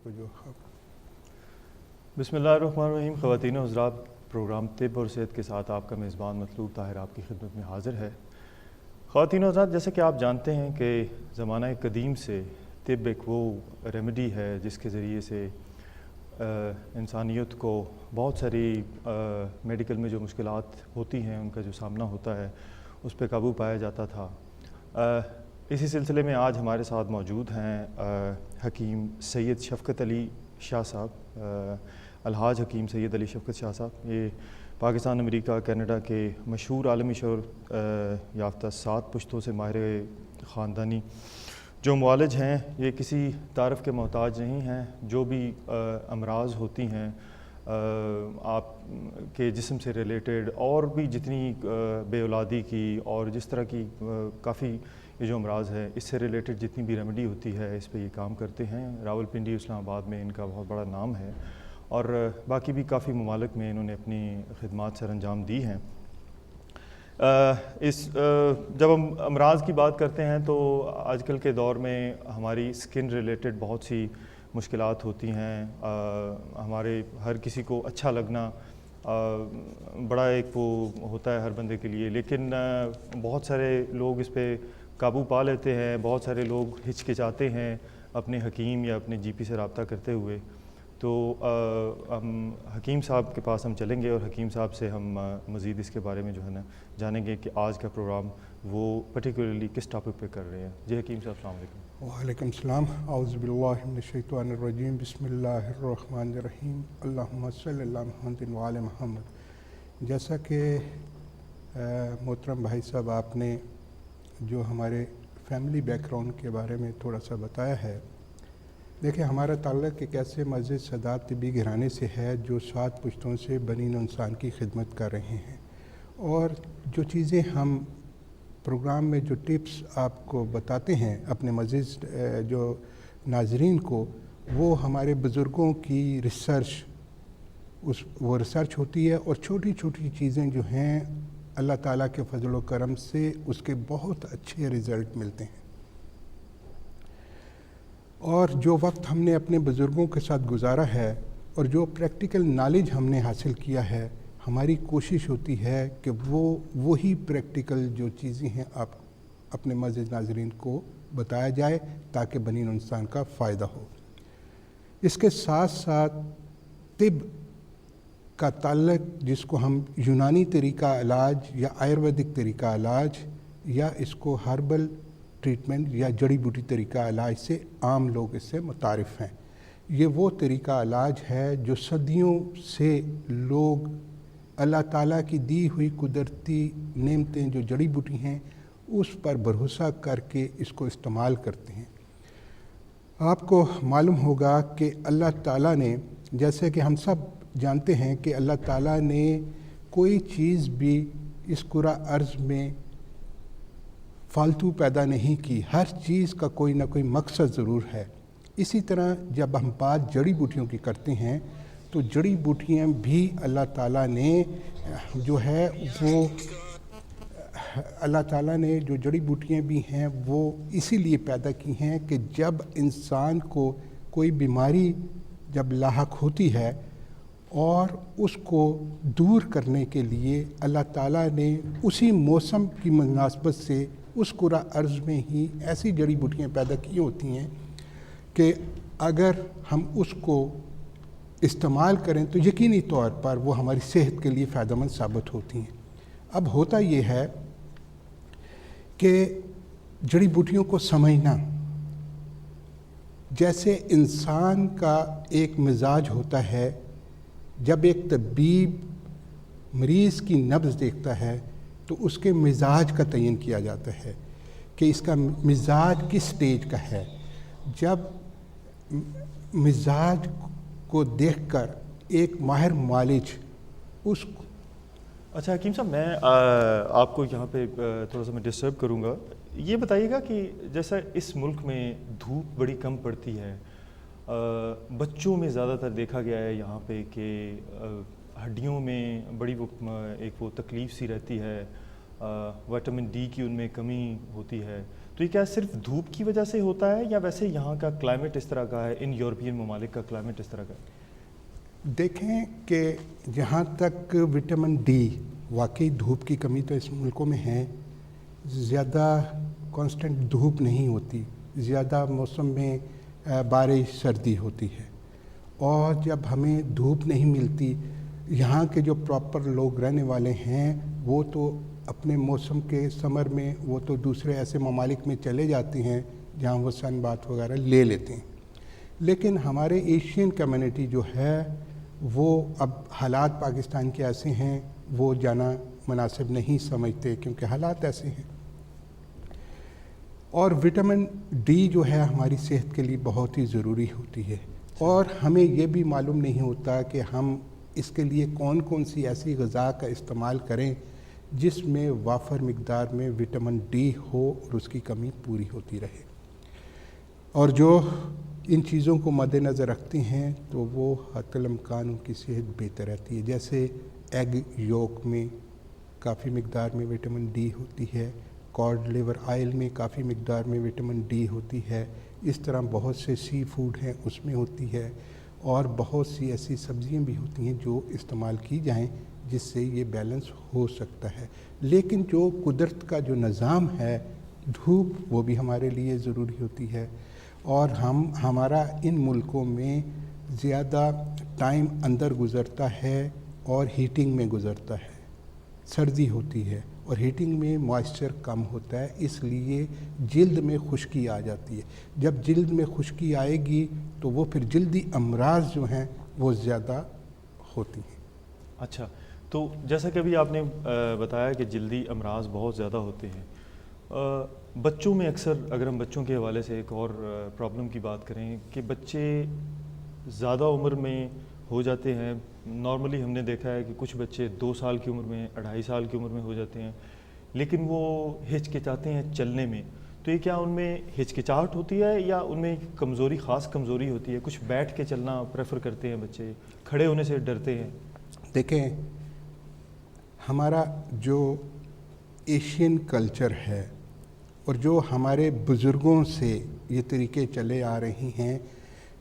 کو جو بسم اللہ الرحمن الرحیم. خواتین و حضرات، پروگرام طب اور صحت کے ساتھ آپ کا میزبان مطلوب طاہر آپ کی خدمت میں حاضر ہے. خواتین و حضرات، جیسے کہ آپ جانتے ہیں کہ زمانہ قدیم سے طب ایک وہ ریمیڈی ہے جس کے ذریعے سے انسانیت کو بہت ساری میڈیکل میں جو مشکلات ہوتی ہیں ان کا جو سامنا ہوتا ہے اس پہ قابو پایا جاتا تھا. اسی سلسلے میں آج ہمارے ساتھ موجود ہیں حکیم سید شفقت علی شاہ صاحب، الحاج حکیم سید علی شفقت شاہ صاحب. یہ پاکستان، امریکہ، کینیڈا کے مشہور عالمی شہرت یافتہ 7 پشتوں سے ماہر خاندانی جو معالج ہیں. یہ کسی تعارف کے محتاج نہیں ہیں. جو بھی امراض ہوتی ہیں آپ کے جسم سے ریلیٹڈ اور بھی جتنی بے اولادی کی اور جس طرح کی کافی یہ جو امراض ہے اس سے ریلیٹڈ جتنی بھی ریمیڈی ہوتی ہے اس پہ یہ کام کرتے ہیں. راولپنڈی، اسلام آباد میں ان کا بہت بڑا نام ہے اور باقی بھی کافی ممالک میں انہوں نے اپنی خدمات سر انجام دی ہیں. جب ہم امراض کی بات کرتے ہیں تو آج کل کے دور میں ہماری سکن ریلیٹڈ بہت سی مشکلات ہوتی ہیں. ہمارے ہر کسی کو اچھا لگنا بڑا ایک وہ ہوتا ہے ہر بندے کے لیے، لیکن بہت سارے لوگ اس پہ قابو پا لیتے ہیں. بہت سارے لوگ ہچکچاتے ہیں اپنے حکیم یا اپنے جی پی سے رابطہ کرتے ہوئے. تو ہم حکیم صاحب کے پاس ہم چلیں گے اور حکیم صاحب سے ہم مزید اس کے بارے میں جو ہے نا جانیں گے کہ آج کا پروگرام وہ پرٹیکولرلی کس ٹاپک پہ کر رہے ہیں. جی حکیم صاحب، السلام علیکم. وعلیکم السلام. اعوذ باللہ من الشیطان الرجیم. بسم اللہ الرحمن الرحیم. اللہم صلی اللہ محمد وعلی محمد. جیسا کہ محترم بھائی صاحب آپ نے جو ہمارے فیملی بیک گراؤنڈ کے بارے میں تھوڑا سا بتایا ہے، دیکھیں ہمارا تعلق ایک ایسے معزز سادات طبی گھرانے سے ہے جو 7 پشتوں سے بنی نوع انسان کی خدمت کر رہے ہیں. اور جو چیزیں ہم پروگرام میں جو ٹپس آپ کو بتاتے ہیں اپنے معزز جو ناظرین کو، وہ ہمارے بزرگوں کی وہ ریسرچ ہوتی ہے اور چھوٹی چھوٹی چیزیں جو ہیں اللہ تعالیٰ کے فضل و کرم سے اس کے بہت اچھے رزلٹ ملتے ہیں. اور جو وقت ہم نے اپنے بزرگوں کے ساتھ گزارا ہے اور جو پریکٹیکل نالج ہم نے حاصل کیا ہے، ہماری کوشش ہوتی ہے کہ وہی پریکٹیکل جو چیزیں ہیں آپ اپنے معزز ناظرین کو بتایا جائے تاکہ بنی نوع انسان کا فائدہ ہو. اس کے ساتھ ساتھ طب کا تعلق جس کو ہم یونانی طریقہ علاج یا آیورویدک طریقہ علاج یا اس کو ہربل ٹریٹمنٹ یا جڑی بوٹی طریقہ علاج سے عام لوگ اس سے متعارف ہیں. یہ وہ طریقہ علاج ہے جو صدیوں سے لوگ اللہ تعالیٰ کی دی ہوئی قدرتی نعمتیں جو جڑی بوٹی ہیں اس پر بھروسہ کر کے اس کو استعمال کرتے ہیں. آپ کو معلوم ہوگا کہ اللہ تعالیٰ نے، جیسے کہ ہم سب جانتے ہیں کہ اللہ تعالیٰ نے کوئی چیز بھی اس کرہ ارض میں فالتو پیدا نہیں کی. ہر چیز کا کوئی نہ کوئی مقصد ضرور ہے. اسی طرح جب ہم بات جڑی بوٹیوں کی کرتے ہیں تو جڑی بوٹیاں بھی اللہ تعالیٰ نے جو ہے وہ اللہ تعالیٰ نے جو جڑی بوٹیاں بھی ہیں وہ اسی لیے پیدا کی ہیں کہ جب انسان کو کوئی بیماری جب لاحق ہوتی ہے اور اس کو دور کرنے کے لیے اللہ تعالیٰ نے اسی موسم کی مناسبت سے اس کرہ ارض میں ہی ایسی جڑی بوٹیاں پیدا کی ہوتی ہیں کہ اگر ہم اس کو استعمال کریں تو یقینی طور پر وہ ہماری صحت کے لیے فائدہ مند ثابت ہوتی ہیں. اب ہوتا یہ ہے کہ جڑی بوٹیوں کو سمجھنا، جیسے انسان کا ایک مزاج ہوتا ہے، جب ایک طبیب مریض کی نبض دیکھتا ہے تو اس کے مزاج کا تعین کیا جاتا ہے کہ اس کا مزاج کس سٹیج کا ہے. جب مزاج کو دیکھ کر ایک ماہر معالج اس کو اچھا حکیم صاحب، میں آپ کو یہاں پہ تھوڑا سا میں ڈسٹرب کروں گا. یہ بتائیے گا کہ جیسا اس ملک میں دھوپ بڑی کم پڑتی ہے، بچوں میں زیادہ تر دیکھا گیا ہے یہاں پہ کہ ہڈیوں میں بڑی ایک وہ تکلیف سی رہتی ہے، وٹامن ڈی کی ان میں کمی ہوتی ہے. تو یہ کیا صرف دھوپ کی وجہ سے ہوتا ہے یا ویسے یہاں کا کلائمیٹ اس طرح کا ہے، ان یورپین ممالک کا کلائمیٹ اس طرح کا ہے؟ دیکھیں کہ جہاں تک وٹامن ڈی، واقعی دھوپ کی کمی تو اس ملکوں میں ہے، زیادہ کانسٹنٹ دھوپ نہیں ہوتی، زیادہ موسم میں بارش سردی ہوتی ہے، اور جب ہمیں دھوپ نہیں ملتی، یہاں کے جو پراپر لوگ رہنے والے ہیں وہ تو اپنے موسم کے سمر میں وہ تو دوسرے ایسے ممالک میں چلے جاتے ہیں جہاں وہ سن بات وغیرہ لے لیتے ہیں، لیکن ہمارے ایشین کمیونٹی جو ہے وہ اب حالات پاکستان کے ایسے ہیں، وہ جانا مناسب نہیں سمجھتے کیونکہ حالات ایسے ہیں۔ اور وٹامن ڈی جو ہے ہماری صحت کے لیے بہت ہی ضروری ہوتی ہے، اور ہمیں یہ بھی معلوم نہیں ہوتا کہ ہم اس کے لیے کون کون سی ایسی غذا کا استعمال کریں جس میں وافر مقدار میں وٹامن ڈی ہو اور اس کی کمی پوری ہوتی رہے۔ اور جو ان چیزوں کو مد نظر رکھتے ہیں تو وہ حتی الامکان ان کی صحت بہتر رہتی ہے، جیسے ایگ یولک میں کافی مقدار میں وٹامن ڈی ہوتی ہے، کارڈ لیور آئل میں کافی مقدار میں وٹامن ڈی ہوتی ہے، اس طرح بہت سے سی فوڈ ہیں اس میں ہوتی ہے، اور بہت سی ایسی سبزیاں بھی ہوتی ہیں جو استعمال کی جائیں جس سے یہ بیلنس ہو سکتا ہے۔ لیکن جو قدرت کا جو نظام ہے، دھوپ وہ بھی ہمارے لیے ضروری ہوتی ہے، اور ہمارا ان ملکوں میں زیادہ ٹائم اندر گزرتا ہے اور ہیٹنگ میں گزرتا ہے، سردی ہوتی ہے اور ہیٹنگ میں موائسچر کم ہوتا ہے، اس لیے جلد میں خشکی آ جاتی ہے۔ جب جلد میں خشکی آئے گی تو وہ پھر جلدی امراض جو ہیں وہ زیادہ ہوتی ہیں۔ اچھا، تو جیسا کہ ابھی آپ نے بتایا کہ جلدی امراض بہت زیادہ ہوتے ہیں، بچوں میں اکثر، اگر ہم بچوں کے حوالے سے ایک اور پرابلم کی بات کریں کہ بچے زیادہ عمر میں ہو جاتے ہیں، نارملی ہم نے دیکھا ہے کہ کچھ بچے 2 سال کی عمر میں، 2.5 سال کی عمر میں ہو جاتے ہیں، لیکن وہ ہچکچاتے ہیں چلنے میں، تو یہ کیا ان میں ہچکچاہٹ ہوتی ہے یا ان میں کمزوری، خاص کمزوری ہوتی ہے؟ کچھ بیٹھ کے چلنا پریفر کرتے ہیں بچے، کھڑے ہونے سے ڈرتے ہیں؟ دیکھیں، ہمارا جو ایشین کلچر ہے اور جو ہمارے بزرگوں سے یہ طریقے چلے آ رہی ہیں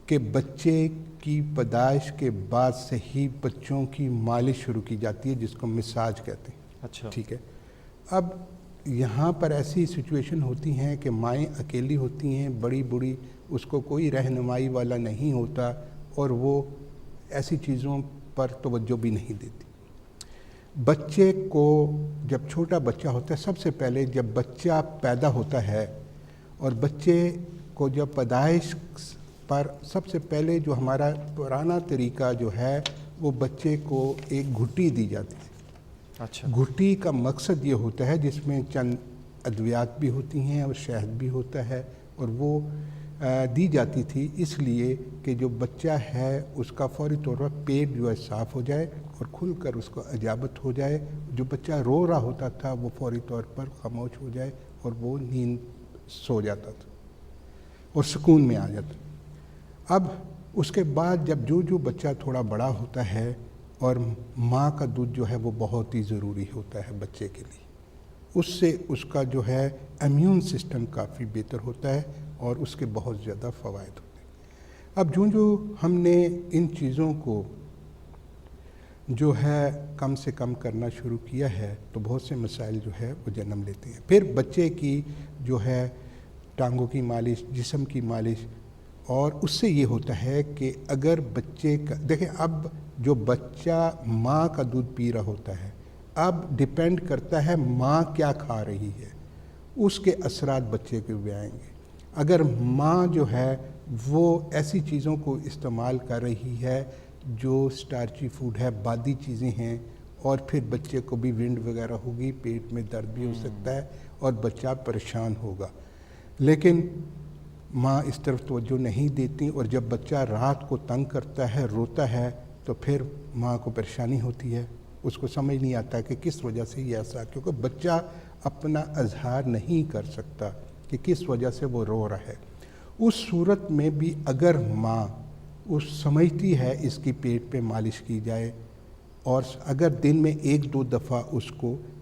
کہ بچے کی پیدائش کے بعد سے ہی بچوں کی مالش شروع کی جاتی ہے، جس کو مساج کہتے ہیں۔ اچھا، ٹھیک ہے، اب یہاں پر ایسی سچویشن ہوتی ہیں کہ مائیں اکیلی ہوتی ہیں، بڑی بوڑھی، اس کو کوئی رہنمائی والا نہیں ہوتا، اور وہ ایسی چیزوں پر توجہ بھی نہیں دیتی۔ بچے کو جب چھوٹا بچہ ہوتا ہے، سب سے پہلے جب بچہ پیدا ہوتا ہے اور بچے کو جب پیدائش پر سب سے پہلے جو ہمارا پرانا طریقہ جو ہے وہ بچے کو ایک گھٹی دی جاتی ہے۔ اچھا، گھٹی کا مقصد یہ ہوتا ہے جس میں چند ادویات بھی ہوتی ہیں اور شہد بھی ہوتا ہے، اور وہ دی جاتی تھی اس لیے کہ جو بچہ ہے اس کا فوری طور پر پیٹ جو ہے صاف ہو جائے اور کھل کر اس کو اجابت ہو جائے، جو بچہ رو رہا ہوتا تھا وہ فوری طور پر خاموش ہو جائے اور وہ نیند سو جاتا تھا اور سکون میں آ جاتا۔ اب اس کے بعد جب جو بچہ تھوڑا بڑا ہوتا ہے، اور ماں کا دودھ جو ہے وہ بہت ہی ضروری ہوتا ہے بچے کے لیے، اس سے اس کا جو ہے امیون سسٹم کافی بہتر ہوتا ہے اور اس کے بہت زیادہ فوائد ہوتے ہیں۔ اب جو ہم نے ان چیزوں کو جو ہے کم سے کم کرنا شروع کیا ہے تو بہت سے مسائل جو ہے وہ جنم لیتے ہیں۔ پھر بچے کی جو ہے ٹانگوں کی مالش، جسم کی مالش، اور اس سے یہ ہوتا ہے کہ اگر بچے کا، دیکھیں اب جو بچہ ماں کا دودھ پی رہا ہوتا ہے، اب ڈیپینڈ کرتا ہے ماں کیا کھا رہی ہے، اس کے اثرات بچے کے بھی آئیں گے۔ اگر ماں جو ہے وہ ایسی چیزوں کو استعمال کر رہی ہے جو سٹارچی فوڈ ہے، بادی چیزیں ہیں، اور پھر بچے کو بھی ونڈ وغیرہ ہوگی، پیٹ میں درد بھی ہو سکتا ہے اور بچہ پریشان ہوگا۔ لیکن ماں اس طرف توجہ نہیں دیتی، اور جب بچہ رات کو تنگ کرتا ہے، روتا ہے، تو پھر ماں کو پریشانی ہوتی ہے، اس کو سمجھ نہیں آتا کہ کس وجہ سے یہ ایسا، کیونکہ بچہ اپنا اظہار نہیں کر سکتا کہ کس وجہ سے وہ رو رہا ہے۔ اس صورت میں بھی اگر ماں اس سمجھتی ہے اس کی پیٹ پہ مالش کی جائے، اور اگر دن میں 1-2 دفعہ اس کو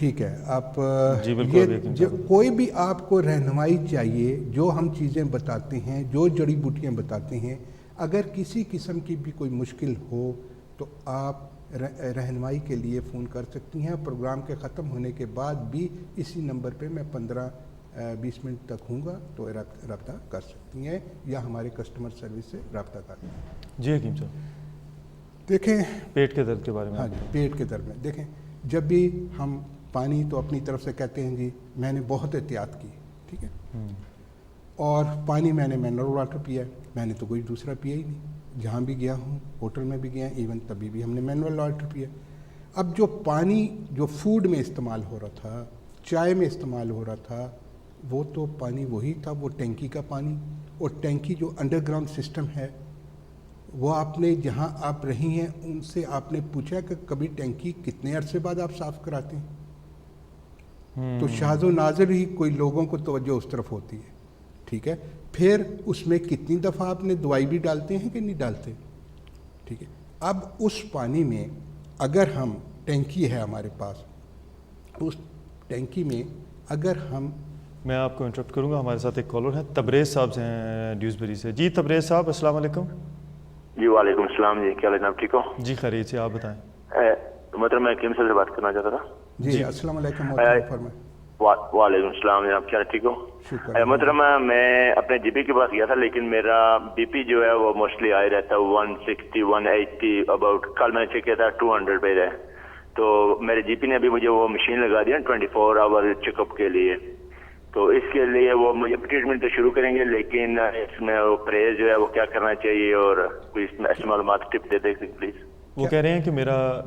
ٹھیک ہے. آپ جی بالکل. یہ کوئی بھی آپ کو رہنمائی چاہیے، جو ہم چیزیں بتاتے ہیں، جو جڑی بوٹیاں بتاتے ہیں، اگر کسی قسم کی بھی کوئی مشکل ہو تو آپ رہنمائی کے لیے فون کر سکتی ہیں. پروگرام کے ختم ہونے کے بعد بھی اسی نمبر پہ میں 15-20 منٹ تک ہوں گا، تو رابطہ کر سکتی ہیں یا ہمارے کسٹمر سروس سے رابطہ کر سکتی ہیں. جی حکیم صاحب، دیکھیں پیٹ کے درد کے بارے میں. ہاں جی، پیٹ کے درد میں دیکھیں، جب بھی ہم پانی تو اپنی طرف سے کہتے ہیں جی میں نے بہت احتیاط کی، ٹھیک ہے، اور پانی میں نے منرل واٹر پیا ہے، میں نے تو کوئی دوسرا پیا ہی نہیں. جہاں بھی گیا ہوں، ہوٹل میں بھی گیا، ایون تبھی بھی ہم نے منرل واٹر پیا. اب جو پانی جو فوڈ میں استعمال ہو رہا تھا، چائے میں استعمال ہو رہا تھا، وہ تو پانی وہی تھا، وہ ٹینکی کا پانی. اور ٹینکی جو انڈر گراؤنڈ سسٹم ہے، وہ آپ نے جہاں آپ رہی ہیں ان سے آپ نے پوچھا کہ کبھی ٹینکی کتنے عرصے بعد آپ صاف کراتے ہیں؟ تو شاذ و نادر ہی کوئی لوگوں کو توجہ اس طرف ہوتی ہے. ٹھیک ہے، پھر اس میں کتنی دفعہ آپ نے دوائی بھی ڈالتے ہیں کہ نہیں ڈالتے؟ ٹھیک ہے. اب اس پانی میں اگر ہم ٹینکی ہے ہمارے پاس، اس ٹینکی میں اگر ہم، میں آپ کو انٹرپٹ کروں گا، ہمارے ساتھ ایک کالر ہیں، تبریز صاحب سے ہیں ڈیوزبری سے. جی تبریز صاحب السلام علیکم. جی وعلیکم السلام. جی کیا جناب ٹھیک ہو؟ جی خیریت سے، آپ بتائیں. محترم میں حکیم صاحب سے بات کرنا چاہتا تھا. جی السلام علیکم محترم، فرمائیں. وعلیکم السلام جناب، کیا ٹھیک ہو؟ شکر. محترم میں اپنے جی پی کے پاس گیا تھا، لیکن میرا بی پی جو ہے وہ موسٹلی آئی رہتا ہے 160 180 اباؤٹ. کل میں نے چیک کیا تھا 200 پہ ہے. تو میرے جی پی نے ابھی مجھے وہ مشین لگا دیا 24 آور چیک اپ کے لیے. تو اس کے لیے وہ مجھے ٹریٹمنٹ تو شروع کریں گے، لیکن اس میں وہ پرہیز جو ہے وہ کیا کرنا چاہیے، اور کوئی ایسی معلومات ٹپ دے دیں پلیز. وہ کہہ رہے ہیں کہ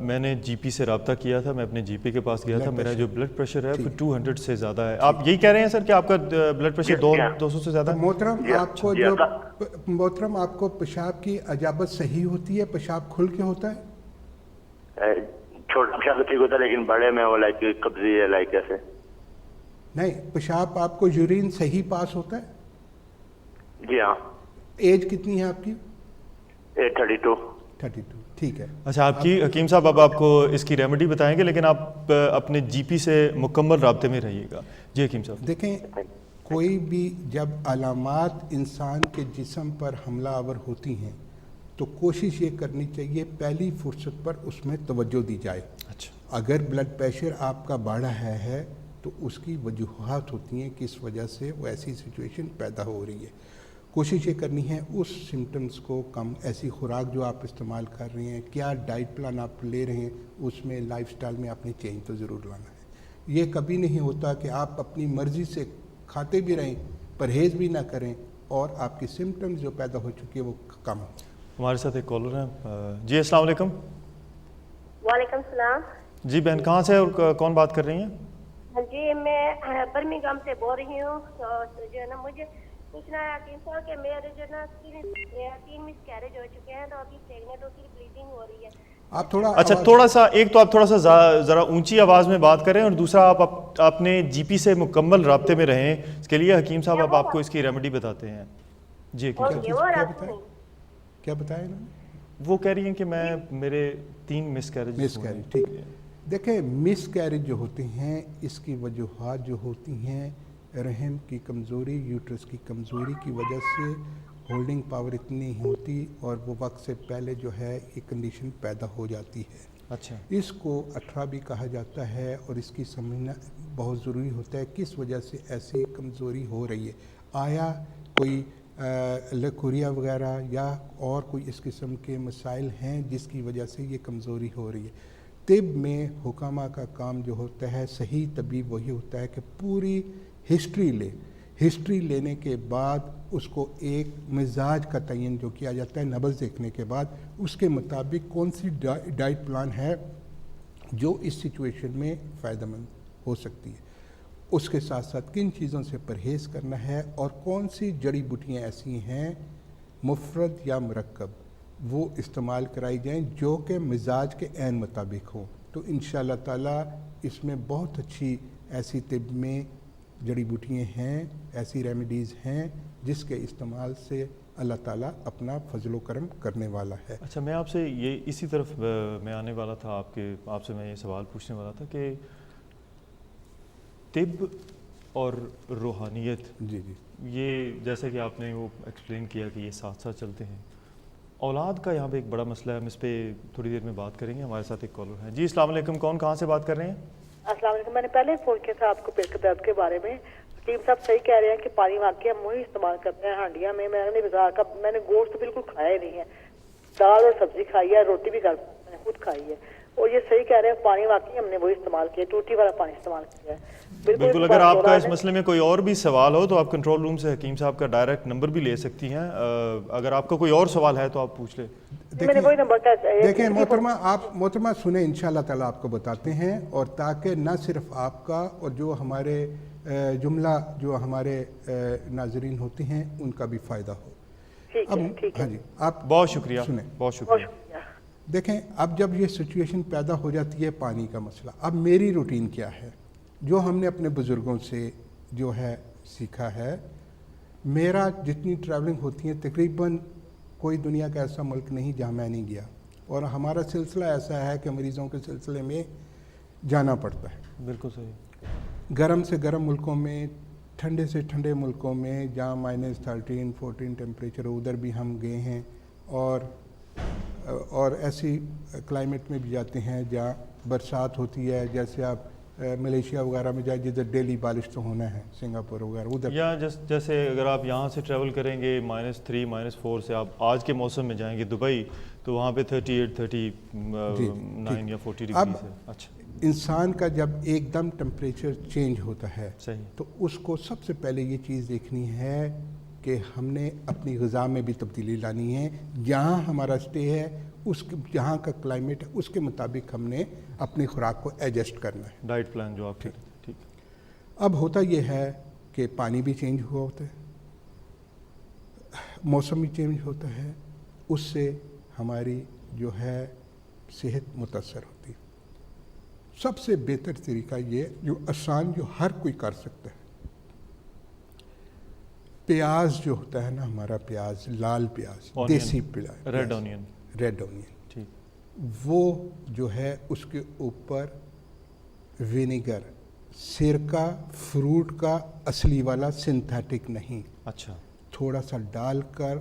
میں نے جی پی سے رابطہ کیا تھا، میں اپنے جی پی کے پاس گیا تھا، میرا جو بلڈ پریشر ہے وہ 200 سے زیادہ ہے. آپ یہی کہہ رہے ہیں سر کہ آپ کا بلڈ پریشر 200 سے زیادہ ہے؟ محترم آپ کو محترم آپ کو پیشاب کی اجابت صحیح ہوتی ہے؟ پیشاب کھل کے ہوتا ہے؟ چھوٹا پیشاب تو ٹھیک ہوتا ہے، لیکن بڑے میں وہ لائک قبضی ہے، لائک ایسے. نہیں، پیشاب آپ کو یورین صحیح پاس ہوتا ہے؟ جی ہاں. ایج کتنی ہے آپ کی؟ 32. ٹھیک ہے. اچھا، آپ کی حکیم صاحب اب آپ کو اس کی ریمیڈی بتائیں گے، لیکن آپ اپنے جی پی سے مکمل رابطے میں رہیے گا. جی حکیم صاحب. دیکھیں، کوئی بھی جب علامات انسان کے جسم پر حملہ آور ہوتی ہیں تو کوشش یہ کرنی چاہیے پہلی فرصت پر اس میں توجہ دی جائے. اچھا، اگر بلڈ پریشر آپ کا بڑھا ہے تو اس کی وجوہات ہوتی ہیں کس وجہ سے وہ ایسی سچویشن پیدا ہو رہی ہے. کوشش یہ کرنی ہے اس سمٹمز کو کم، ایسی خوراک جو آپ استعمال کر رہے ہیں، کیا ڈائٹ پلان آپ لے رہے ہیں، اس میں لائف سٹائل میں آپ نے چینج تو ضرور لانا ہے. یہ کبھی نہیں ہوتا کہ آپ اپنی مرضی سے کھاتے بھی رہیں، پرہیز بھی نہ کریں اور آپ کی سمٹمز جو پیدا ہو چکی ہے وہ کم ہو. ہمارے ساتھ ایک کالر ہیں. جی السلام علیکم. وعلیکم السلام. جی بہن کہاں سے اور کون بات کر رہی ہیں؟ جی میں برمنگھم سے بول رہی ہوں. جو ہے نا مجھے پوچھنا ہے حکیم صاحب کہ میرے جو ہے نا 3 مس کیریج ہو چکے ہیں، تو ابھی پریگنٹ ہوتی بلیڈنگ ہو رہی ہے. آپ تھوڑا اچھا، تھوڑا سا ایک تو آپ تھوڑا سا ذرا اونچی آواز میں بات کریں، اور دوسرا آپ اپنے جی پی سے مکمل رابطے میں رہیں. اس کے لیے حکیم صاحب اب آپ کو اس کی ریمیڈی بتاتے ہیں. جی حکیم صاحب. کیا بتایا انہوں نے؟ وہ کہہ رہی ہیں کہ میرے 3 مس کیریج. ٹھیک ہے. دیکھیں، مس کیریج جو ہوتے ہیں اس کی وجوہات جو ہوتی ہیں، رحم کی کمزوری، یوٹرس کی کمزوری کی وجہ سے ہولڈنگ پاور اتنی نہیں ہوتی اور وہ وقت سے پہلے جو ہے یہ کنڈیشن پیدا ہو جاتی ہے. اچھا، اس کو اٹھرا بھی کہا جاتا ہے اور اس کی سمجھنا بہت ضروری ہوتا ہے کس وجہ سے ایسی کمزوری ہو رہی ہے. آیا کوئی لیکوریا وغیرہ یا اور کوئی اس قسم کے مسائل ہیں جس کی وجہ سے یہ کمزوری ہو رہی ہے. طب میں حکامہ کا کام جو ہوتا ہے، صحیح طبیب وہی ہوتا ہے کہ پوری ہسٹری لینے کے بعد اس کو ایک مزاج کا تعین جو کیا جاتا ہے نبض دیکھنے کے بعد، اس کے مطابق کون سی ڈائٹ پلان ہے جو اس سچویشن میں فائدہ مند ہو سکتی ہے. اس کے ساتھ ساتھ کن چیزوں سے پرہیز کرنا ہے اور کون سی جڑی بوٹیاں ایسی ہیں مفرد یا مرکب وہ استعمال کرائی جائیں جو کہ مزاج کے عین مطابق ہوں. تو انشاءاللہ تعالیٰ اس میں بہت اچھی ایسی طب میں جڑی بوٹیاں ہیں، ایسی ریمیڈیز ہیں جس کے استعمال سے اللہ تعالیٰ اپنا فضل و کرم کرنے والا ہے. اچھا، میں آپ سے اسی طرف میں آنے والا تھا. آپ سے میں یہ سوال پوچھنے والا تھا کہ طب اور روحانیت، جی جی یہ جیسا کہ آپ نے وہ ایکسپلین کیا کہ یہ ساتھ ساتھ چلتے ہیں. اولاد کا یہاں پہ ایک بڑا مسئلہ ہے، ہم اس پہ تھوڑی دیر میں بات کریں گے. ہمارے ساتھ ایک کالر ہیں. جی السلام علیکم، کون کہاں سے بات کر رہے ہیں؟ السلام علیکم. میں نے پہلے فون کیا تھا آپ کو پیٹ کے درد کے بارے میں. حکیم صاحب صحیح کہہ رہے ہیں کہ پانی واقعی ہم وہی استعمال کرتے ہیں ہانڈیاں میں. میں نے بازار کا میں نے گوشت بالکل کھایا ہی نہیں ہے، دال اور سبزی کھائی ہے، روٹی بھی گھر میں نے خود کھائی ہے. اور یہ صحیح کہہ رہے ہیں، پانی واقعی ہم نے وہی استعمال کیا، ٹوٹی والا پانی استعمال کیا ہے. بالکل. اگر آپ کا اس مسئلے میں کوئی اور بھی سوال ہو تو آپ کنٹرول روم سے حکیم صاحب کا ڈائریکٹ نمبر بھی لے سکتی ہیں. اگر آپ کا کوئی اور سوال ہے تو آپ پوچھ لیں. میں نے وہی نمبر کا دیکھیں محترمہ سنیں، انشاءاللہ تعالیٰ آپ کو بتاتے ہیں، اور تاکہ نہ صرف آپ کا اور جو ہمارے جملہ جو ہمارے ناظرین ہوتے ہیں ان کا بھی فائدہ ہو. ٹھیک ہے. ہاں جی، آپ بہت شکریہ. سنیں. بہت شکریہ. دیکھیں اب جب یہ سچویشن پیدا ہو جاتی ہے پانی کا مسئلہ، اب میری روٹین کیا ہے جو ہم نے اپنے بزرگوں سے جو ہے سیکھا ہے. میرا جتنی ٹریولنگ ہوتی ہیں تقریباً کوئی دنیا کا ایسا ملک نہیں جہاں میں نہیں گیا، اور ہمارا سلسلہ ایسا ہے کہ مریضوں کے سلسلے میں جانا پڑتا ہے. بالکل صحیح. گرم سے گرم ملکوں میں، ٹھنڈے سے ٹھنڈے ملکوں میں جہاں -13 14 ٹیمپریچر ادھر بھی ہم گئے ہیں، اور ایسی کلائمیٹ میں بھی جاتے ہیں جہاں برسات ہوتی ہے. جیسے آپ ملیشیا وغیرہ میں جائیں جدھر ڈیلی بارش تو ہونا ہے، سنگاپور وغیرہ ادھر. یا جیسے اگر آپ یہاں سے ٹریول کریں گے -3 -4 سے آپ آج کے موسم میں جائیں گے دبئی تو وہاں پہ 38 39 یا 40 ڈگری سے. اچھا. انسان کا جب ایک دم ٹمپریچر چینج ہوتا ہے صحیح. تو اس کو سب سے پہلے یہ چیز دیکھنی ہے کہ ہم نے اپنی غذا میں بھی تبدیلی لانی ہے. جہاں ہمارا اسٹے ہے جہاں کا کلائمیٹ ہے اس کے مطابق ہم نے اپنی خوراک کو ایڈجسٹ کرنا ہے. ڈائٹ پلان جو آپ ٹھیک. اب ہوتا یہ ہے کہ پانی بھی چینج ہوا ہوتا ہے، موسم بھی چینج ہوتا ہے، اس سے ہماری جو ہے صحت متاثر ہوتی ہے. سب سے بہتر طریقہ یہ جو آسان جو ہر کوئی کر سکتا ہے، پیاز جو ہوتا ہے نا ہمارا پیاز، لال پیاز، دیسی پیاز، ریڈ آنین، ٹھیک، وہ جو ہے اس کے اوپر وینیگر، سرکہ، فروٹ کا اصلی والا، سنتھیٹک نہیں، اچھا، تھوڑا سا ڈال کر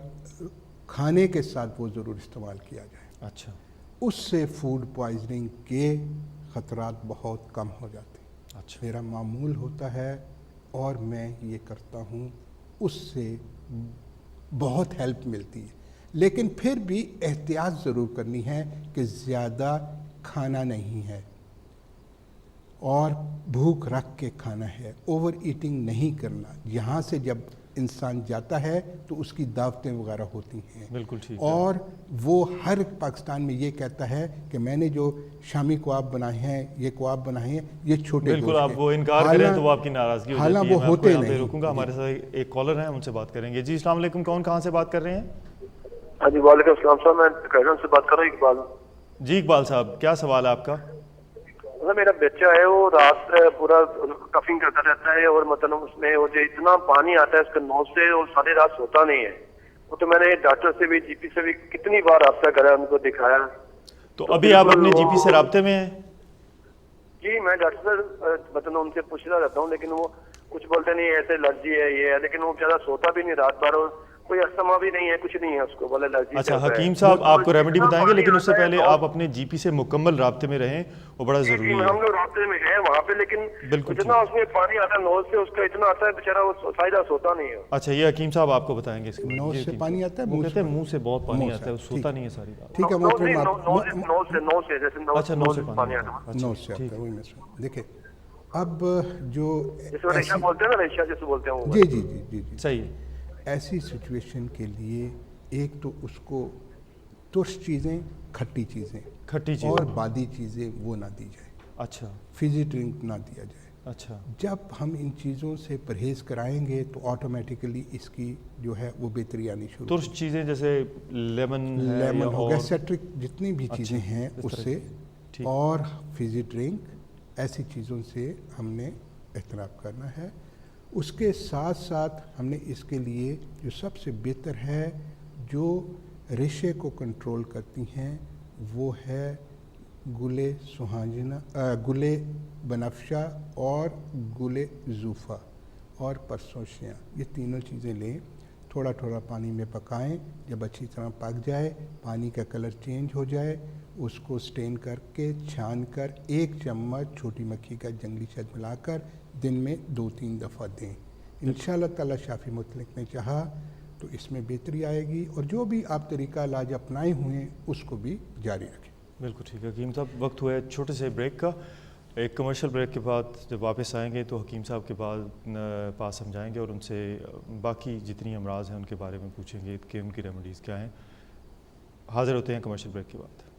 کھانے کے ساتھ وہ ضرور استعمال کیا جائے. اچھا. اس سے فوڈ پوائزننگ کے خطرات بہت کم ہو جاتے ہیں. اچھا. میرا معمول ہوتا ہے اور میں یہ کرتا ہوں، اس سے بہت ہیلپ ملتی ہے. لیکن پھر بھی احتیاط ضرور کرنی ہے کہ زیادہ کھانا نہیں ہے اور بھوک رکھ کے کھانا ہے، اوور ایٹنگ نہیں کرنا. یہاں سے جب انسان جاتا ہے تو اس کی دعوتیں وغیرہ ہوتی ہیں. بالکل ٹھیک. اور وہ ہر پاکستان میں یہ کہتا ہے کہ میں نے جو شامی کواب بنائے ہیں، یہ کواب بنائے ہیں، یہ چھوٹے گوشت ہیں. بالکل. آپ وہ انکار کریں تو وہ آپ کی ناراضگی ہو جاتی ہے. حالانکہ وہ ہوتے نہیں. رکوں گا، ہمارے ساتھ ایک کالر ہیں، ان سے بات کریں گے. جی السلام علیکم، کون کہاں سے بات کر رہے ہیں؟ ہاں جی وعلیکم السلام صاحب، میں کیرن سے بات کر رہا ہوں. اقبال. جی اقبال صاحب، کیا سوال ہے آپ کا؟ میرا بچہ ہے، وہ رات پورا کفنگ کرتا رہتا ہے، اور مطلب اس میں وہ جو اتنا پانی آتا ہے اس کے نوز سے، اور ساری رات سوتا نہیں ہے. وہ تو میں نے ڈاکٹر سے بھی، جی پی سے بھی کتنی بار رابطہ کرا، ان کو دکھایا. تو ابھی آپ اپنے جی پی سے رابطے میں ہیں؟ جی میں ڈاکٹر سے مطلب ان سے پوچھتا رہتا ہوں، لیکن وہ کچھ بولتے نہیں ایسے الرجی ہے یہ ہے، لیکن وہ زیادہ سوتا بھی نہیں رات بھر، اور کوئی استما بھی نہیں ہے، کچھ نہیں ہے اس کو، بولے الرجی. اچھا حکیم صاحب، آپ کو ریمیڈی بتائیں گے، لیکن اس سے پہلے آپ اپنے جی پی سے مکمل رابطے میں رہیں، وہ بڑا ضروری ہے. ہم لوگ رابطے میں ہیں وہاں پہ، لیکن جتنا اس میں پانی آتا ہے نوز سے، اس کا اتنا آتا ہے بیچارہ وہ فائدہ سوتا نہیں ہے. اچھا، یہ حکیم صاحب آپ کو بتائیں گے اس کے نوز سے پانی آتا ہے، وہ کہتے ہیں منہ سے بہت پانی آتا ہے، وہ سوتا نہیں ہے ساری رات. ٹھیک ہے نوز سے جیسے اچھا، نوز سے پانی آتا ہے. نوز سے آتا ہے، وہی میں سن. دیکھیں اب جو جیسے ریشا بولتے ہیں نا، ریشا جیسے بولتے ہیں وہ. جی جی جی جی جی صحیح ہے. ایسی سچویشن کے لیے ایک تو اس کو ترش چیزیں، کھٹی چیزیں اور بادی چیزیں وہ نہ دی جائے. اچھا. فزی ڈرنک نہ دیا جائے. اچھا. جب ہم ان چیزوں سے پرہیز کرائیں گے تو آٹومیٹیکلی اس کی جو ہے وہ بہتری آنی شروع. ترش چیزیں جیسے لیمن ہو گیا، سیٹرک جتنی بھی چیزیں ہیں اس سے، اور فزی ڈرنک، ایسی چیزوں سے ہم نے احترام کرنا ہے. اس کے ساتھ ساتھ ہم نے اس کے لیے جو سب سے بہتر ہے، جو ریشے کو کنٹرول کرتی ہیں، وہ ہے گل سہاجنا گل بنفشہ اور گل زوفا اور پرسوشیاں، یہ تینوں چیزیں لیں، تھوڑا تھوڑا پانی میں پکائیں، جب اچھی طرح پک جائے، پانی کا کلر چینج ہو جائے، اس کو سٹین کر کے چھان کر 1 چمچ چھوٹی مکھی کا جنگلی شہد ملا کر دن میں 2-3 دفعہ دیں۔ انشاءاللہ تعالی شافی مطلق نے چاہا تو اس میں بہتری آئے گی، اور جو بھی آپ طریقہ علاج اپنائے ہوئے ہیں اس کو بھی جاری رکھیں۔ بالکل ٹھیک ہے حکیم صاحب، وقت ہوا ہے چھوٹے سے بریک کا۔ ایک کمرشل بریک کے بعد جب واپس آئیں گے تو حکیم صاحب کے پاس ہم جائیں گے اور ان سے باقی جتنی امراض ہیں ان کے بارے میں پوچھیں گے کہ ان کی ریمیڈیز کیا ہیں۔ حاضر ہوتے ہیں کمرشل بریک کے بعد۔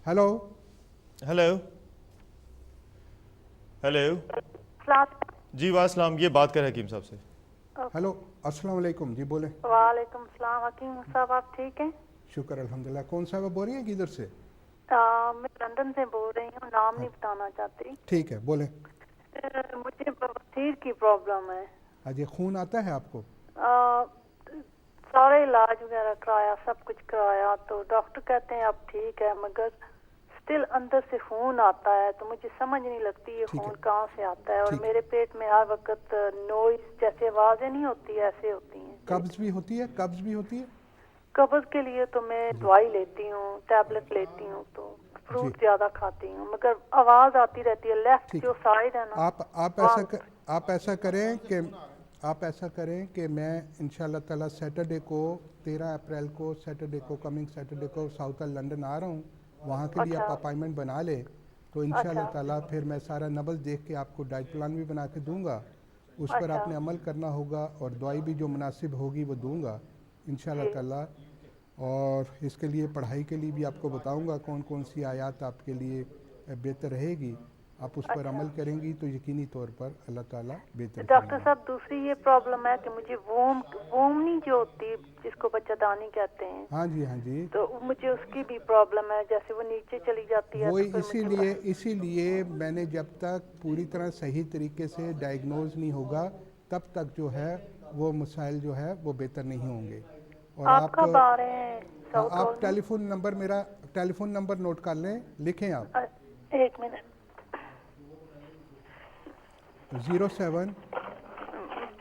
ہیلو ہیلو ہیلو جی وعلیکم السلام، یہ بات کر حکیم صاحب سے۔ ہیلو السلام علیکم، جی بولیں۔ وعلیکم السلام حکیم صاحب، آپ ٹھیک ہیں؟ شکر الحمدللہ۔ کون صاحب بول رہی ہیں کدھر سے؟ میں لندن سے بول رہی ہوں، نام نہیں بتانا چاہتی۔ ٹھیک ہے بولیں۔ مجھے بواسیر کی پرابلم ہے۔ ہاں جی، خون آتا ہے آپ کو؟ سارے علاج وغیرہ کرایا، سب کچھ کرایا، تو ڈاکٹر کہتے ہیں اب ٹھیک ہے، مگر اسٹل اندر سے خون آتا ہے، تو مجھے سمجھ نہیں لگتی یہ خون کہاں سے آتا ہے، اور میرے پیٹ میں ہر وقت نوائز جیسے آوازیں نہیں ہوتی ایسے ہوتی ہیں۔ قبض بھی ہوتی ہے؟ قبض بھی ہوتی ہے؟ قبض کے لیے تو میں دوائی لیتی ہوں، ٹیبلٹ لیتی ہوں، تو فروٹ زیادہ کھاتی ہوں، مگر آواز آتی رہتی ہے لیفٹ جو سائڈ ہے نا۔ آپ ایسا کریں کہ میں انشاءاللہ تعالی سیٹرڈے کو 13 اپریل کو کمنگ سیٹرڈے کو ساؤتھ لنڈن آ رہا ہوں، وہاں کے لیے آپ اپائنٹمنٹ بنا لیں، تو انشاءاللہ تعالی پھر میں سارا نبض دیکھ کے آپ کو ڈائٹ پلان بھی بنا کے دوں گا، اس پر آپ نے عمل کرنا ہوگا، اور دوائی بھی جو مناسب ہوگی وہ دوں گا انشاءاللہ تعالی۔ اور اس کے لیے پڑھائی کے لیے بھی آپ کو بتاؤں گا کون کون سی آیات آپ کے لیے بہتر رہے گی، آپ اس پر عمل کریں گی تو یقینی طور پر اللہ تعالیٰ بہتر۔ ڈاکٹر صاحب دوسری یہ پرابلم ہے کہ مجھے وومنی جو ہوتی جس کو بچہ دانی کہتے ہیں، ہاں جی ہاں جی، تو مجھے اس کی بھی پرابلم ہے، جیسے وہ نیچے چلی جاتی ہے۔ وہ اسی لیے میں نے جب تک پوری طرح صحیح طریقے سے ڈائیگنوز نہیں ہوگا تب تک جو ہے وہ مسائل جو ہے وہ بہتر نہیں ہوں گے۔ اور آپ کب آ رہے ہیں؟ آپ میرا ٹیلی فون نمبر نوٹ کر لیں، لکھیں آپ۔ 1 منٹ۔ 07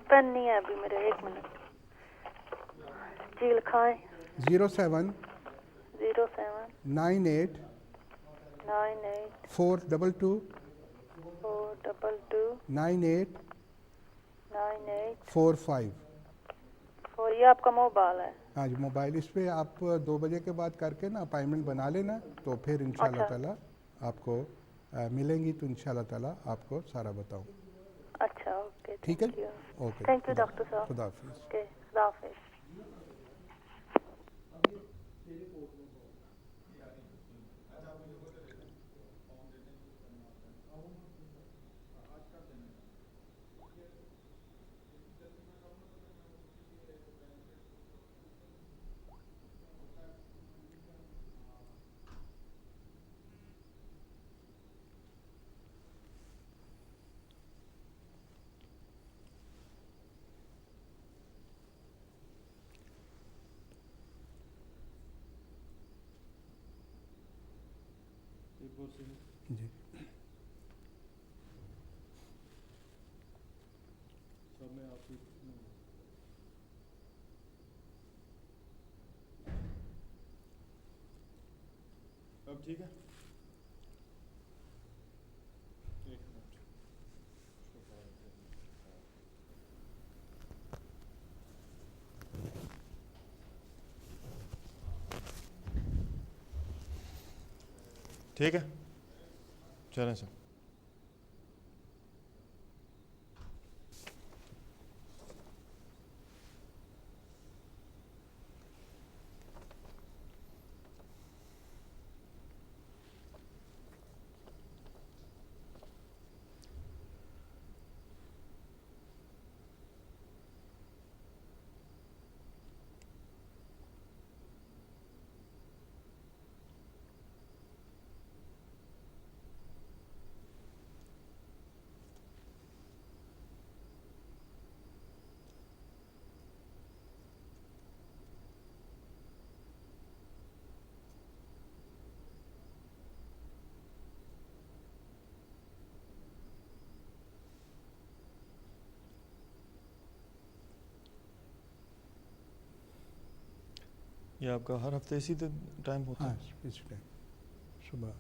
پین نہیں ہے ابھی میرے، 1 منٹ جی لکھائیں۔ 07 98 422 98 45۔ اور یہ آپ کا موبائل ہے؟ ہاں جی موبائل، اس پہ آپ 2 بجے کے بعد کر کے نا اپائنٹمنٹ بنا لینا، تو پھر انشاءاللہ تعالیٰ آپ کو ملیں گی، تو انشاءاللہ تعالیٰ آپ کو سارا بتاؤں۔ اچھا اوکے، ٹھیک ہے، اوکے، تھینک یو ڈاکٹر صاحب، خدا حافظ۔ خدا حافظ۔ جی اب ٹھیک ہے؟ ٹھیک ہے چلیں سر۔ یہ آپ کا ہر ہفتے اسی ٹائم ہوتا ہے؟ ہاں اس ٹائم صبح.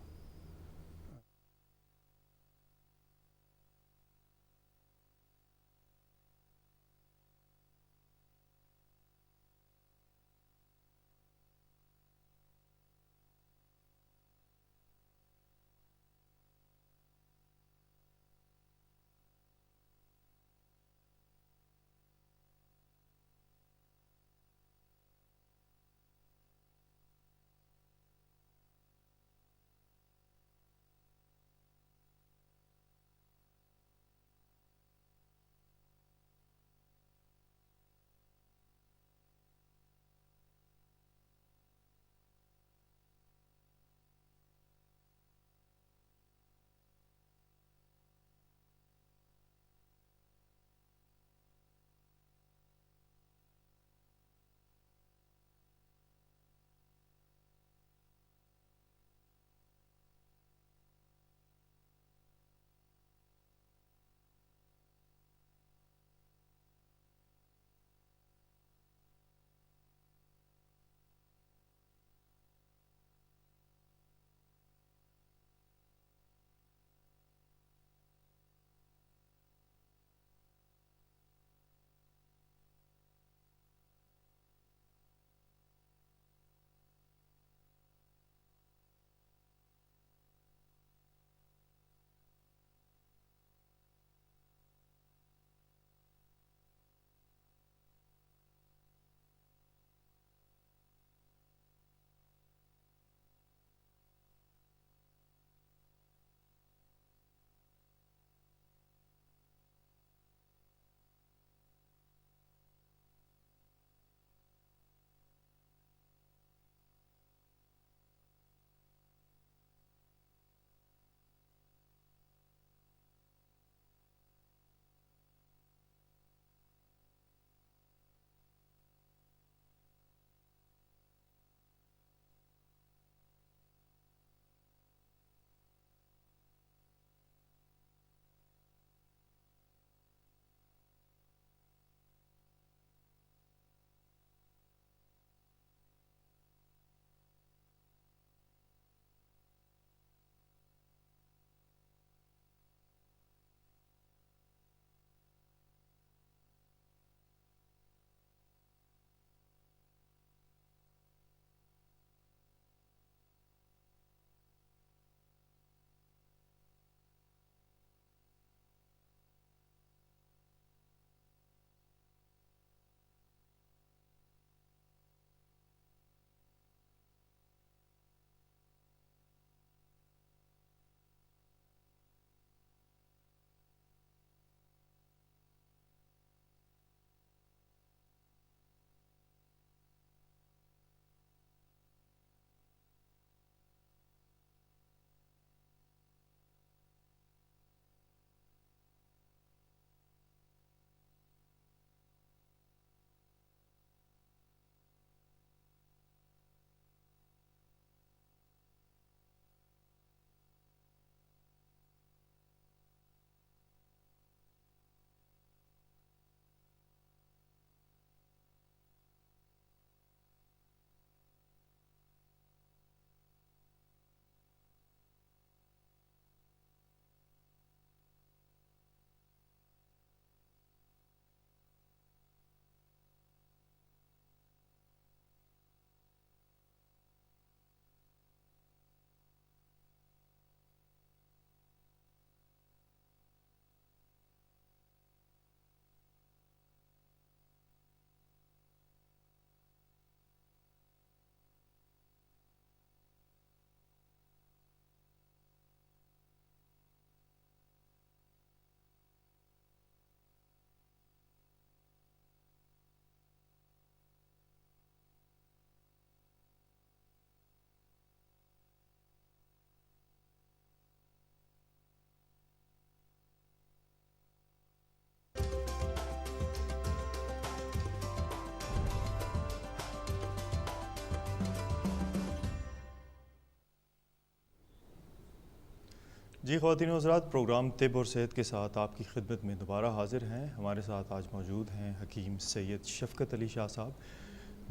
جی خواتین و حضرات، پروگرام طب اور صحت کے ساتھ آپ کی خدمت میں دوبارہ حاضر ہیں. ہمارے ساتھ آج موجود ہیں حکیم سید شفقت علی شاہ صاحب،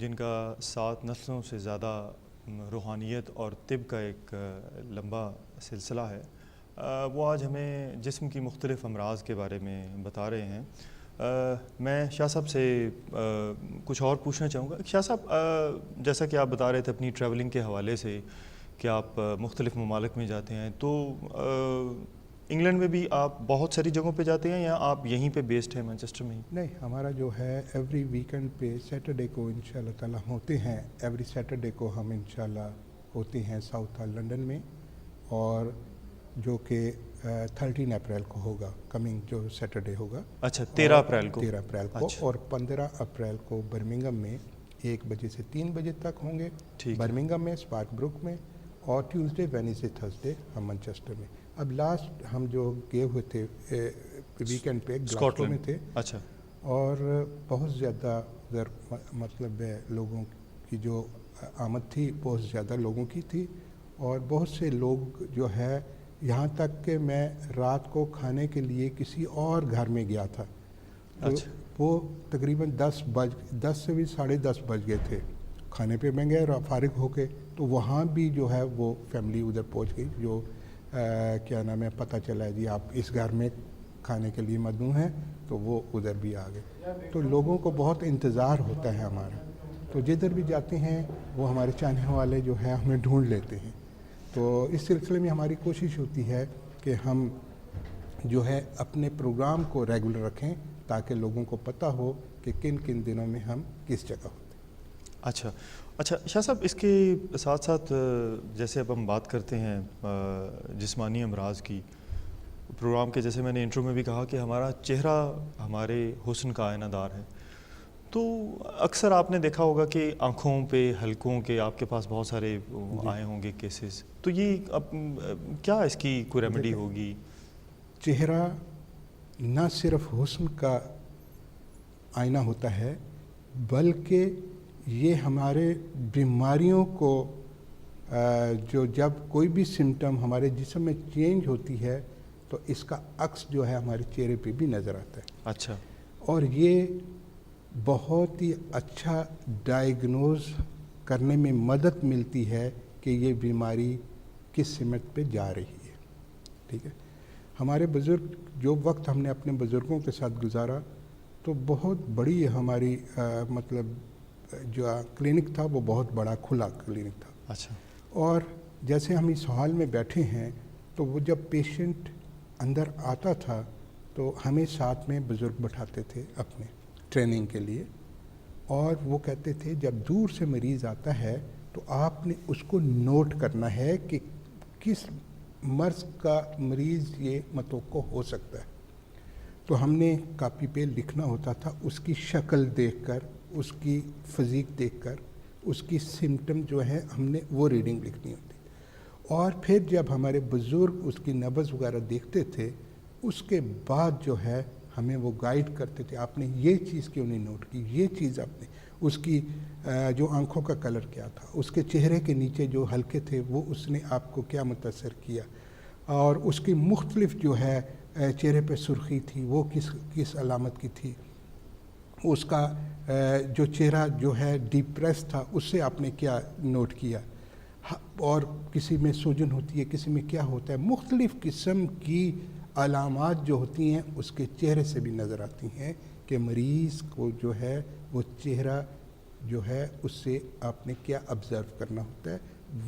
جن کا 7 نسلوں سے زیادہ روحانیت اور طب کا ایک لمبا سلسلہ ہے، وہ آج ہمیں جسم کی مختلف امراض کے بارے میں بتا رہے ہیں۔ میں شاہ صاحب سے کچھ اور پوچھنا چاہوں گا۔ شاہ صاحب، جیسا کہ آپ بتا رہے تھے اپنی ٹریولنگ کے حوالے سے کہ آپ مختلف ممالک میں جاتے ہیں، تو انگلینڈ میں بھی آپ بہت ساری جگہوں پہ جاتے ہیں یا آپ یہیں پہ بیسڈ ہیں مانچسٹر میں ہی؟ نہیں، ہمارا جو ہے ایوری ویکنڈ پہ سیٹرڈے کو انشاءاللہ تعالی ہوتے ہیں۔ ایوری سیٹرڈے کو ہم انشاءاللہ ہوتے ہیں ساؤتھ لنڈن میں، اور جو کہ 13 اپریل کو ہوگا، کمنگ جو سیٹرڈے ہوگا۔ اچھا، 13 اپریل کو 13 اپریل کو، اور 15 اپریل کو برمنگھم میں 1 بجے سے 3 بجے تک ہوں گے، برمنگھم میں، اسپارک بروک میں، اور ٹیوزڈے، وینسڈے، تھرسڈے ہم مانچسٹر میں۔ اب لاسٹ ہم جو گئے ہوئے تھے ویکینڈ پہ گلاسگو میں تھے، اچھا، اور بہت زیادہ ادھر مطلب لوگوں کی جو آمد تھی بہت زیادہ لوگوں کی تھی، اور بہت سے لوگ جو ہے یہاں تک کہ میں رات کو کھانے کے لیے کسی اور گھر میں گیا تھا، تو وہ تقریباً 10 سے بھی 10:30 بج گئے تھے کھانے پہ میں گیا، فارغ ہو کے تو وہاں بھی جو ہے وہ فیملی ادھر پہنچ گئی، جو کیا نام ہے، پتہ چلا ہے جی آپ اس گھر میں کھانے کے لیے مدعو ہیں، تو وہ ادھر بھی آ گئے۔ تو لوگوں کو بہت انتظار ہوتا ہے ہمارا، تو جدھر بھی جاتے ہیں وہ ہمارے چاہنے والے جو ہے ہمیں ڈھونڈ لیتے ہیں۔ تو اس سلسلے میں ہماری کوشش ہوتی ہے کہ ہم جو ہے اپنے پروگرام کو ریگولر رکھیں تاکہ لوگوں کو پتہ ہو کہ کن کن دنوں میں ہم کس جگہ ہوتے ہیں۔ اچھا شاہ صاحب، اس کے ساتھ ساتھ جیسے اب ہم بات کرتے ہیں جسمانی امراض کی، پروگرام کے جیسے میں نے انٹرو میں بھی کہا کہ ہمارا چہرہ ہمارے حسن کا آئینہ دار ہے، تو اکثر آپ نے دیکھا ہوگا کہ آنکھوں پہ حلقوں کے آپ کے پاس بہت سارے آئے ہوں گے کیسز، تو یہ اب کیا اس کی کوئی ریمیڈی ہوگی؟ چہرہ نہ صرف حسن کا آئینہ ہوتا ہے بلکہ یہ ہمارے بیماریوں کو جو جب کوئی بھی سمٹم ہمارے جسم میں چینج ہوتی ہے تو اس کا عکس جو ہے ہمارے چہرے پہ بھی نظر آتا ہے۔ اچھا، اور یہ بہت ہی اچھا ڈائیگنوز کرنے میں مدد ملتی ہے کہ یہ بیماری کس سمت پہ جا رہی ہے۔ ٹھیک ہے، ہمارے بزرگ جو وقت ہم نے اپنے بزرگوں کے ساتھ گزارا تو بہت بڑی ہماری مطلب جو کلینک تھا وہ بہت بڑا کھلا کلینک تھا۔ اچھا، اور جیسے ہم اس ہال میں بیٹھے ہیں تو وہ جب پیشنٹ اندر آتا تھا تو ہمیں ساتھ میں بزرگ بٹھاتے تھے اپنے ٹریننگ کے لیے، اور وہ کہتے تھے جب دور سے مریض آتا ہے تو آپ نے اس کو نوٹ کرنا ہے کہ کس مرض کا مریض یہ متوقع ہو سکتا ہے۔ تو ہم نے کاپی پہ لکھنا ہوتا تھا، اس کی شکل دیکھ کر، اس کی فزیک دیکھ کر، اس کی سمٹم جو ہے ہم نے وہ ریڈنگ لکھنی ہوتی، اور پھر جب ہمارے بزرگ اس کی نبض وغیرہ دیکھتے تھے اس کے بعد جو ہے ہمیں وہ گائیڈ کرتے تھے، آپ نے یہ چیز کیوں نہیں نوٹ کی، یہ چیز آپ نے، اس کی جو آنکھوں کا کلر کیا تھا، اس کے چہرے کے نیچے جو حلقے تھے وہ اس نے آپ کو کیا متاثر کیا، اور اس کی مختلف جو ہے چہرے پہ سرخی تھی وہ کس علامت کی تھی، اس کا جو چہرہ جو ہے ڈپریس تھا اس سے آپ نے کیا نوٹ کیا، اور کسی میں سوجن ہوتی ہے، کسی میں کیا ہوتا ہے، مختلف قسم کی علامات جو ہوتی ہیں اس کے چہرے سے بھی نظر آتی ہیں کہ مریض کو جو ہے وہ چہرہ جو ہے اس سے آپ نے کیا آبزرو کرنا ہوتا ہے،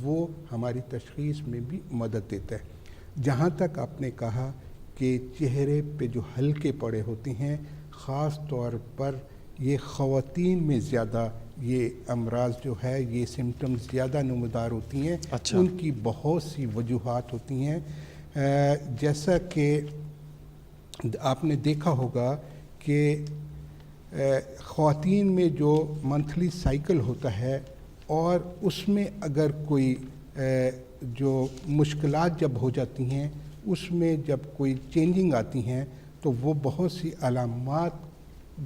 وہ ہماری تشخیص میں بھی مدد دیتا ہے۔ جہاں تک آپ نے کہا کہ چہرے پہ جو حلقے پڑے ہوتے ہیں، خاص طور پر یہ خواتین میں زیادہ یہ امراض جو ہے، یہ سمٹمز زیادہ نمودار ہوتی ہیں۔ اچھا، ان کی بہت سی وجوہات ہوتی ہیں، جیسا کہ آپ نے دیکھا ہوگا کہ خواتین میں جو منتھلی سائیکل ہوتا ہے اور اس میں اگر کوئی جو مشکلات جب ہو جاتی ہیں، اس میں جب کوئی چینجنگ آتی ہیں تو وہ بہت سی علامات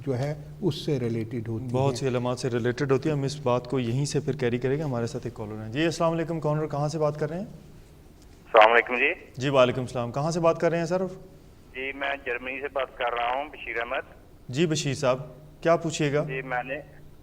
جو ہے اس سے ریلیٹڈ ہوتی ہیں، بہت سی علامات سے ریلیٹڈ ہوتی ہیں۔ ہم اس بات کو یہیں سے پھر کیری کریں گے۔ ہمارے ساتھ ایک کالر ہیں۔ جی السلام علیکم، کالر کہاں سے بات کر رہے ہیں؟ السلام علیکم جی۔ جی وعلیکم السلام، کہاں سے بات کر رہے ہیں سر؟ جی میں جرمنی سے بات کر رہا ہوں، بشیر احمد۔ جی بشیر صاحب، کیا پوچھیے گا؟ جی میں نے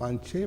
5-6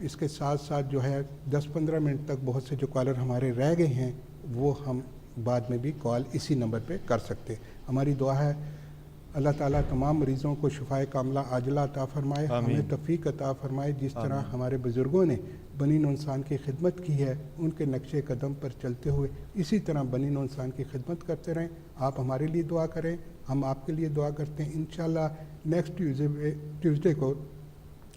اس کے ساتھ ساتھ جو ہے 10-15 منٹ تک بہت سے جو کالر ہمارے رہ گئے ہیں وہ ہم بعد میں بھی کال اسی نمبر پہ کر سکتے. ہماری دعا ہے اللہ تعالیٰ تمام مریضوں کو شفائے کاملہ عاجلہ عطا فرمائے, ہمیں توفیق عطا فرمائے. جس طرح ہمارے بزرگوں نے بنی نوع انسان کی خدمت کی ہے, ان کے نقش قدم پر چلتے ہوئے اسی طرح بنی نوع انسان کی خدمت کرتے رہیں. آپ ہمارے لیے دعا کریں, ہم آپ کے لیے دعا کرتے ہیں. انشاءاللہ نیکسٹ ٹیوزڈے کو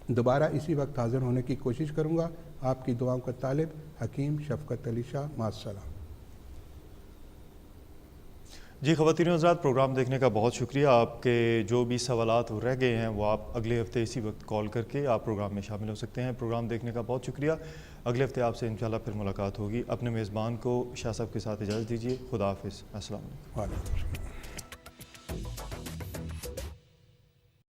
دوبارہ اسی وقت حاضر ہونے کی کوشش کروں گا. آپ کی دعاؤں کا طالب حکیم شفقت علی شاہ. مع السلام. جی خواتین و حضرات, پروگرام دیکھنے کا بہت شکریہ. آپ کے جو بھی سوالات رہ گئے ہیں وہ آپ اگلے ہفتے اسی وقت کال کر کے آپ پروگرام میں شامل ہو سکتے ہیں. پروگرام دیکھنے کا بہت شکریہ. اگلے ہفتے آپ سے انشاءاللہ پھر ملاقات ہوگی. اپنے میزبان کو شاہ صاحب کے ساتھ اجازت دیجیے. خدا حافظ. السلام علیکم. وعلیکم السلام.